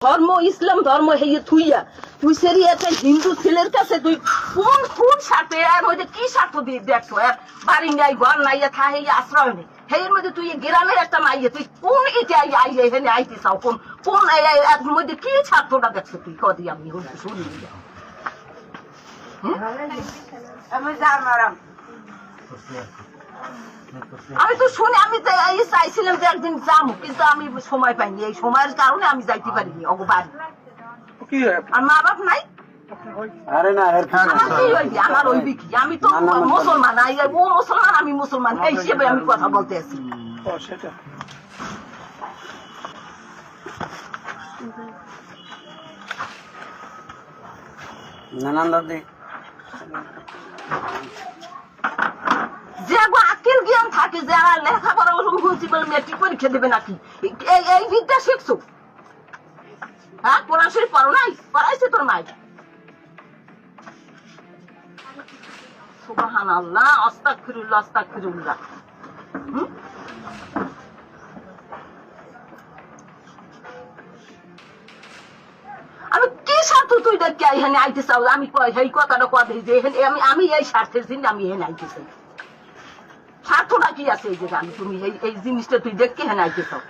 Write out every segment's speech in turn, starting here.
ধর্ম ইসলাম ধর্ম হেয়ে থুইয়া তুই সেরি একটা হিন্দু ছেলের কাছে তুই কোন কোন স্বার্থে এর মধ্যে কি স্বার্থ দিয়ে দেখছো এর বাড়ি নাই ঘর নাই থাই আশ্রয় নেই হেয়ের মধ্যে তুই গ্রামের একটা মাইয়ে তুই কোন এটা আইলে এখানে আইতে চাও কোন কোন এর মধ্যে কি স্বার্থটা দেখছো তুই কদি আমি শুনি আমি জানারাম আমি তো শুনে আমি তো চাইছিলাম যে একদিন যাবো কিন্তু আমি সময় পাইনি এই সময়ের কারণে আমি যাইতে পারিনি অগবাড়ি আর মা বাপ নাই আমার ওই বিকি আমি তো মুসলমান ও মুসলমান আমি মুসলমান এই হিসেবে আমি কথা বলতে আছি যে আকিল জ্ঞান থাকে যারা লেখাপড়া প্রিন্সিপাল মেট্রিক পরীক্ষা দেবে নাকি এই বিদ্যা শিখছো হ্যাঁ কোরআন শরীফ পড়ো নাই পড়াইছে তোর মাই সুবহানাল্লাহ আস্তাগফিরুল্লাহ আস্তাগফিরুল্লাহ আমি কি স্বার্থ তুই দেখে এখানে আইতে চাও আমি এই কথাটা কথা যে আমি এই স্বার্থের জন্য আমি এখানে আইতে চাই স্বার্থটা কি আছে এই যে আমি তুমি এই জিনিসটা তুই দেখতে এখানে আইতে চাও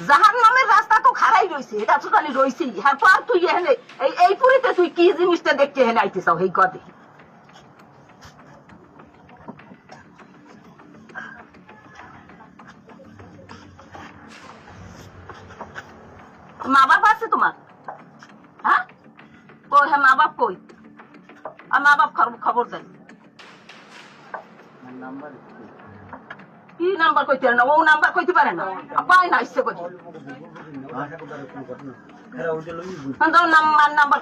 জাহান নামের রাস্তা তো খারাই রয়েছে এটা তো খালি রয়েছে এরপর তুই এখানে এই পুরীতে তুই কি জিনিসটা দেখতে এখানে আইতে চাও এই কথা মা বাপ আছে তোমার হ্যাঁ কই হ্যাঁ মা বাপ কই আর মা বাপ খবর দেন কি নাম্বার কইতে পারে না ও নাম্বার কইতে পারে না পায় না ইচ্ছে করি নাম্বার